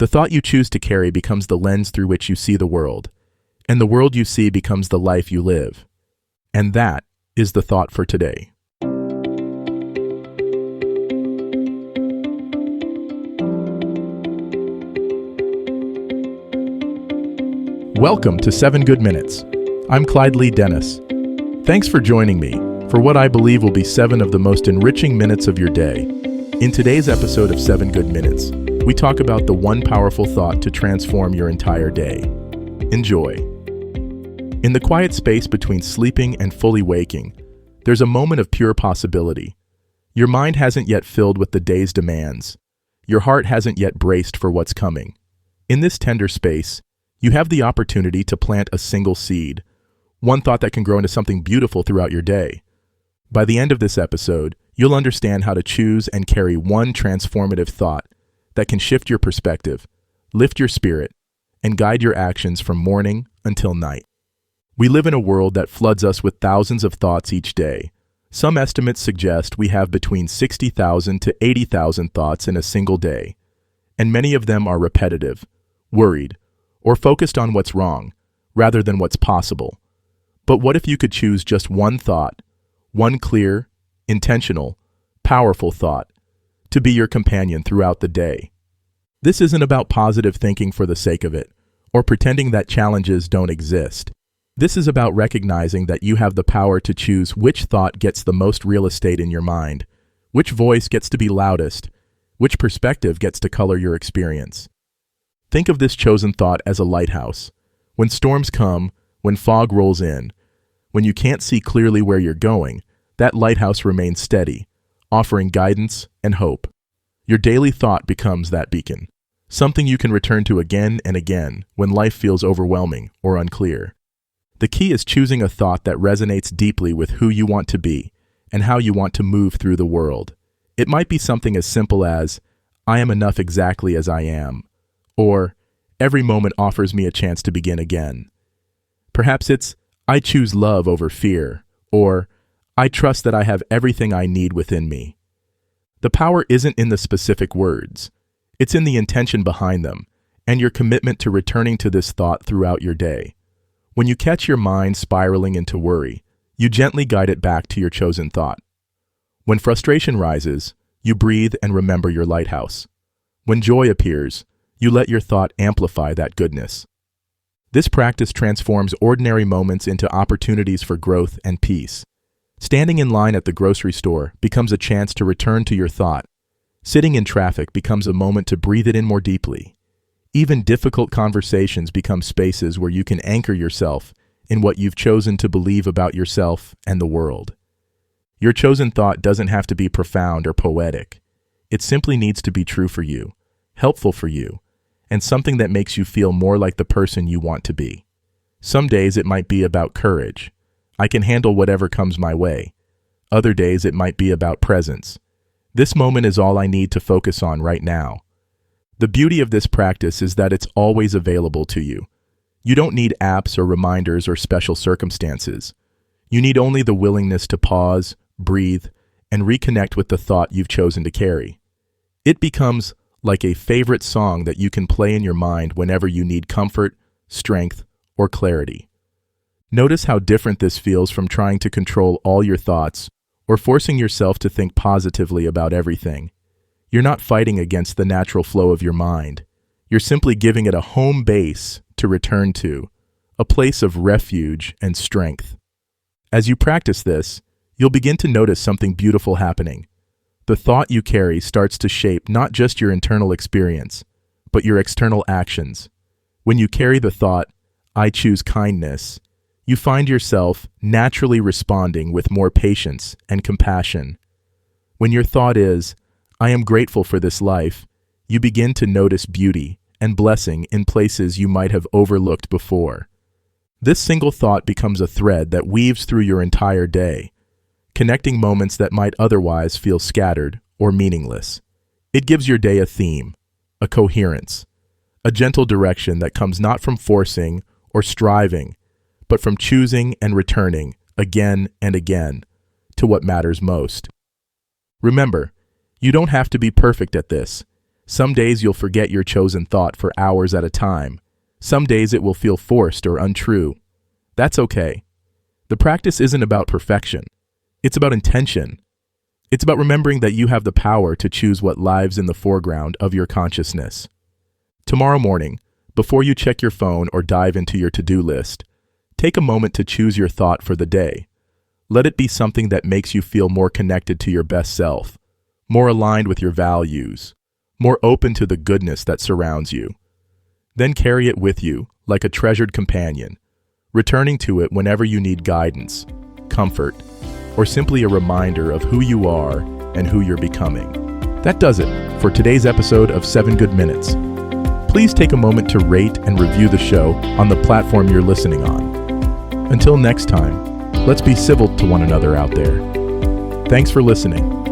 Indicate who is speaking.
Speaker 1: The thought you choose to carry becomes the lens through which you see the world, and the world you see becomes the life you live. And that is the thought for today. Welcome to 7 Good Minutes. I'm Clyde Lee Dennis. Thanks for joining me for what I believe will be 7 of the most enriching minutes of your day. In today's episode of 7 Good Minutes, we talk about the one powerful thought to transform your entire day. Enjoy. In the quiet space between sleeping and fully waking, there's a moment of pure possibility. Your mind hasn't yet filled with the day's demands. Your heart hasn't yet braced for what's coming. In this tender space, you have the opportunity to plant a single seed, one thought that can grow into something beautiful throughout your day. By the end of this episode, you'll understand how to choose and carry one transformative thought that can shift your perspective, lift your spirit, and guide your actions from morning until night. We live in a world that floods us with thousands of thoughts each day. Some estimates suggest we have between 60,000 to 80,000 thoughts in a single day, and many of them are repetitive, worried, or focused on what's wrong, rather than what's possible. But what if you could choose just one thought, one clear, intentional, powerful thought, to be your companion throughout the day? This isn't about positive thinking for the sake of it, or pretending that challenges don't exist. This is about recognizing that you have the power to choose which thought gets the most real estate in your mind, which voice gets to be loudest, which perspective gets to color your experience. Think of this chosen thought as a lighthouse. When storms come, when fog rolls in, when you can't see clearly where you're going, that lighthouse remains steady, offering guidance and hope. Your daily thought becomes that beacon, something you can return to again and again when life feels overwhelming or unclear. The key is choosing a thought that resonates deeply with who you want to be and how you want to move through the world. It might be something as simple as, "I am enough exactly as I am," or "Every moment offers me a chance to begin again." Perhaps it's, "I choose love over fear," or "I trust that I have everything I need within me." The power isn't in the specific words. It's in the intention behind them, and your commitment to returning to this thought throughout your day. When you catch your mind spiraling into worry, you gently guide it back to your chosen thought. When frustration rises, you breathe and remember your lighthouse. When joy appears, you let your thought amplify that goodness. This practice transforms ordinary moments into opportunities for growth and peace. Standing in line at the grocery store becomes a chance to return to your thought. Sitting in traffic becomes a moment to breathe it in more deeply. Even difficult conversations become spaces where you can anchor yourself in what you've chosen to believe about yourself and the world. Your chosen thought doesn't have to be profound or poetic. It simply needs to be true for you, helpful for you, and something that makes you feel more like the person you want to be. Some days it might be about courage. I can handle whatever comes my way. Other days it might be about presence. This moment is all I need to focus on right now. The beauty of this practice is that it's always available to you. You don't need apps or reminders or special circumstances. You need only the willingness to pause, breathe, and reconnect with the thought you've chosen to carry. It becomes like a favorite song that you can play in your mind whenever you need comfort, strength, or clarity. Notice how different this feels from trying to control all your thoughts or forcing yourself to think positively about everything. You're not fighting against the natural flow of your mind. You're simply giving it a home base to return to, a place of refuge and strength. As you practice this, you'll begin to notice something beautiful happening. The thought you carry starts to shape not just your internal experience, but your external actions. When you carry the thought, "I choose kindness," you find yourself naturally responding with more patience and compassion. When your thought is, "I am grateful for this life," you begin to notice beauty and blessing in places you might have overlooked before. This single thought becomes a thread that weaves through your entire day, connecting moments that might otherwise feel scattered or meaningless. It gives your day a theme, a coherence, a gentle direction that comes not from forcing or striving, but from choosing and returning again and again to what matters most. Remember, you don't have to be perfect at this. Some days you'll forget your chosen thought for hours at a time. Some days it will feel forced or untrue. That's okay. The practice isn't about perfection. It's about intention. It's about remembering that you have the power to choose what lives in the foreground of your consciousness. Tomorrow morning, before you check your phone or dive into your to-do list, take a moment to choose your thought for the day. Let it be something that makes you feel more connected to your best self, more aligned with your values, more open to the goodness that surrounds you. Then carry it with you like a treasured companion, returning to it whenever you need guidance, comfort, or simply a reminder of who you are and who you're becoming. That does it for today's episode of 7 Good Minutes. Please take a moment to rate and review the show on the platform you're listening on. Until next time, let's be civil to one another out there. Thanks for listening.